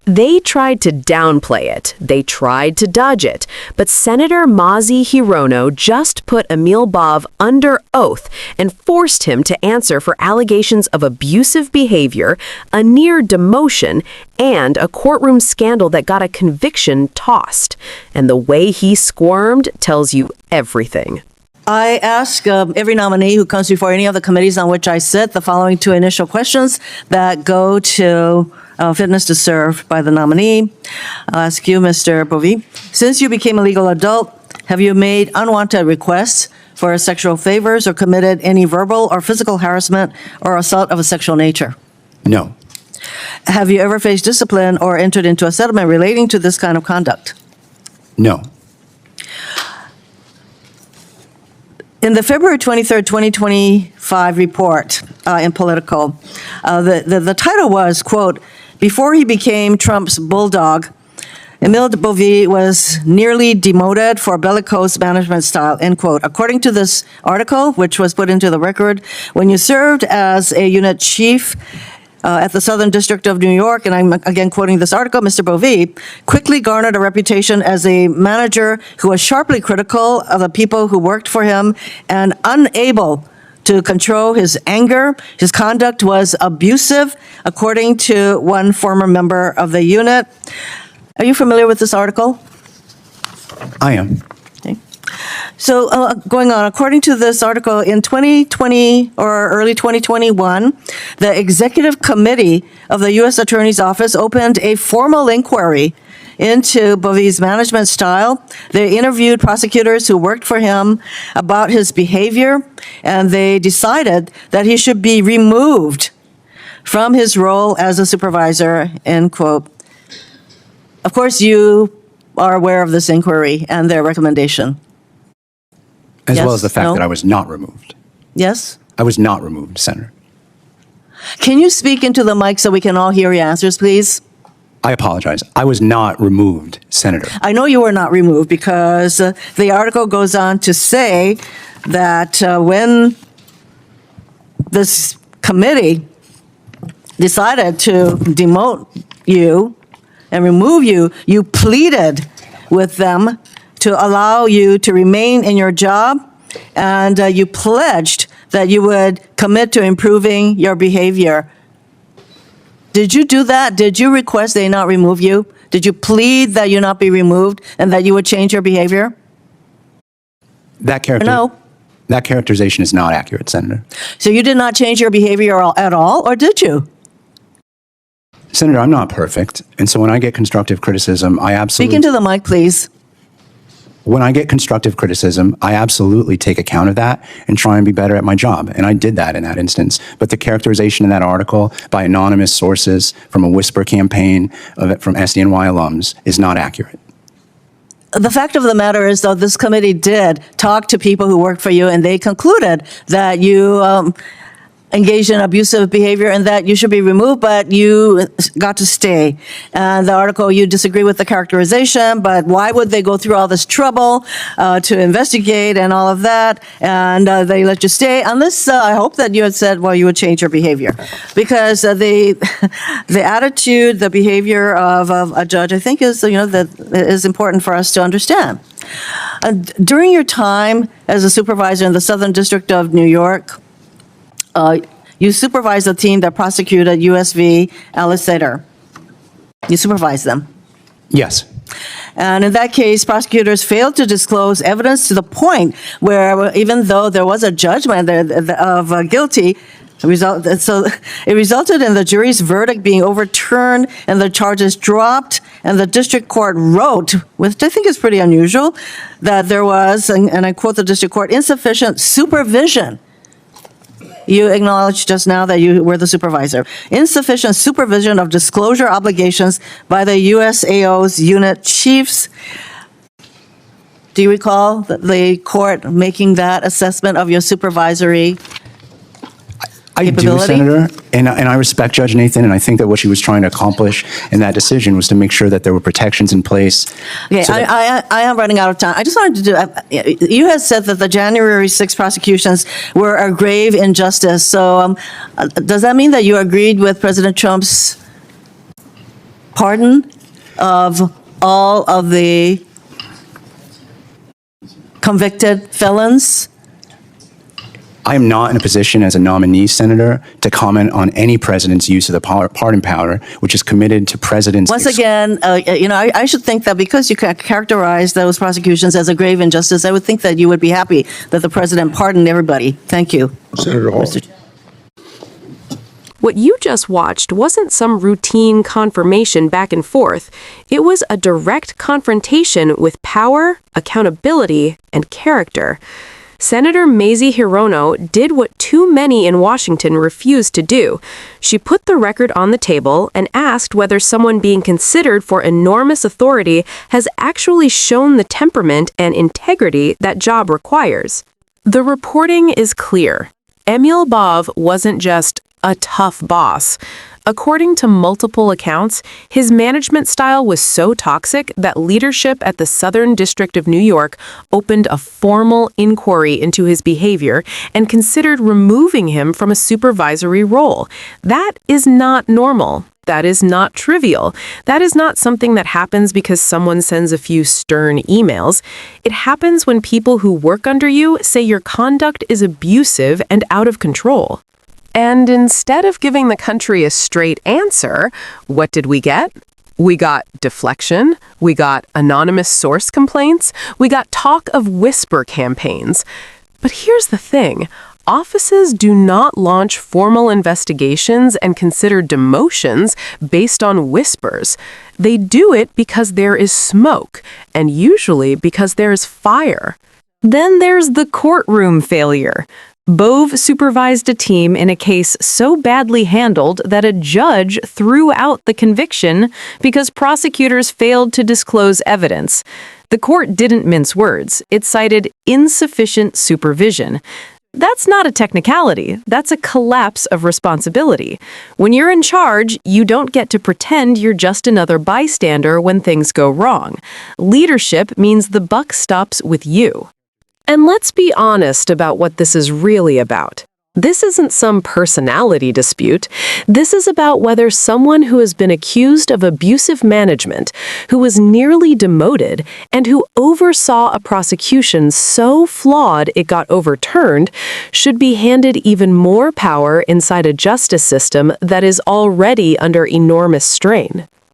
They tried to downplay it. They tried to dodge it. But Senator Mazie Hirono just put Emil Bove under oath and forced him to answer for allegations of abusive behavior, a near-demotion, and a courtroom scandal that got a conviction tossed. And the way he squirmed tells you everything. I ask every nominee who comes before any of the committees on which I sit the following two initial questions that go to fitness to serve by the nominee. I'll ask you, Mr. Bove. Since you became a legal adult, have you made unwanted requests for sexual favors or committed any verbal or physical harassment or assault of a sexual nature? No. Have you ever faced discipline or entered into a settlement relating to this kind of conduct? No. In the February 23rd, 2025 report in Politico, the title was, quote, "Before he became Trump's bulldog, Emil Bove was nearly demoted for bellicose management style," end quote. According to this article, which was put into the record, when you served as a unit chief at the Southern District of New York, and I'm again quoting this article, Mr. Bove quickly garnered a reputation as a manager who was sharply critical of the people who worked for him and unable to control his anger. His conduct was abusive, according to one former member of the unit. Are you familiar with this article? I am. Okay. So going on, according to this article, in 2020 or early 2021, the Executive Committee of the U.S. Attorney's Office opened a formal inquiry into Bove's management style. They interviewed prosecutors who worked for him about his behavior, and they decided that he should be removed from his role as a supervisor, end quote. Of course, you are aware of this inquiry and their recommendation. As Yes? well as the fact No? that I was not removed. Yes? I was not removed, Senator. Can you speak into the mic so we can all hear your answers, please? I apologize. I was not removed, Senator. I know you were not removed because the article goes on to say that when this committee decided to demote you and remove you, you pleaded with them to allow you to remain in your job, and you pledged that you would commit to improving your behavior. Did you do that? Did you request they not remove you? Did you plead that you not be removed and that you would change your behavior? That characterization is not accurate, Senator. So you did not change your behavior at all, or did you? Senator, I'm not perfect, and so when I get constructive criticism, I absolutely... Speak into the mic, please. When I get constructive criticism, I absolutely take account of that and try and be better at my job. And I did that in that instance. But the characterization in that article by anonymous sources from a whisper campaign from SDNY alums is not accurate. The fact of the matter is, though, this committee did talk to people who worked for you, and they concluded that you engaged in abusive behavior and that you should be removed, but you got to stay. And the article, you disagree with the characterization, but why would they go through all this trouble to investigate and all of that, and they let you stay? Unless I hope that you had said, well, you would change your behavior. Because the attitude, the behavior of a judge, I think is, that is important for us to understand. During your time as a supervisor in the Southern District of New York, you supervised a team that prosecuted US v. Alistair. You supervised them. Yes. And in that case, prosecutors failed to disclose evidence to the point where, even though there was a judgment of guilty, so it resulted in the jury's verdict being overturned and the charges dropped, and the district court wrote, which I think is pretty unusual, that there was, and I quote the district court, insufficient supervision. You acknowledged just now that you were the supervisor. Insufficient supervision of disclosure obligations by the USAO's unit chiefs. Do you recall the court making that assessment of your supervisory I do, Senator, and I respect Judge Nathan, and I think that what she was trying to accomplish in that decision was to make sure that there were protections in place. Okay, so I am running out of time. I just wanted to do, you had said that the January 6 prosecutions were a grave injustice. So does that mean that you agreed with President Trump's pardon of all of the convicted felons? I am not in a position as a nominee, Senator, to comment on any president's use of the pardon power, which is committed to presidents. Once again, I should think that because you characterize those prosecutions as a grave injustice, I would think that you would be happy that the president pardoned everybody. Thank you. Senator Hall. What you just watched wasn't some routine confirmation back and forth. It was a direct confrontation with power, accountability, and character. Senator Mazie Hirono did what too many in Washington refused to do. She put the record on the table and asked whether someone being considered for enormous authority has actually shown the temperament and integrity that job requires. The reporting is clear. Emil Bove wasn't just a tough boss. According to multiple accounts, his management style was so toxic that leadership at the Southern District of New York opened a formal inquiry into his behavior and considered removing him from a supervisory role. That is not normal. That is not trivial. That is not something that happens because someone sends a few stern emails. It happens when people who work under you say your conduct is abusive and out of control. And instead of giving the country a straight answer, what did we get? We got deflection, we got anonymous source complaints, we got talk of whisper campaigns. But here's the thing. Offices do not launch formal investigations and consider demotions based on whispers. They do it because there is smoke, and usually because there is fire. Then there's the courtroom failure. Bove supervised a team in a case so badly handled that a judge threw out the conviction because prosecutors failed to disclose evidence. The court didn't mince words. It cited insufficient supervision. That's not a technicality. That's a collapse of responsibility. When you're in charge, you don't get to pretend you're just another bystander when things go wrong. Leadership means the buck stops with you. And let's be honest about what this is really about. This isn't some personality dispute. This is about whether someone who has been accused of abusive management, who was nearly demoted, and who oversaw a prosecution so flawed it got overturned, should be handed even more power inside a justice system that is already under enormous strain.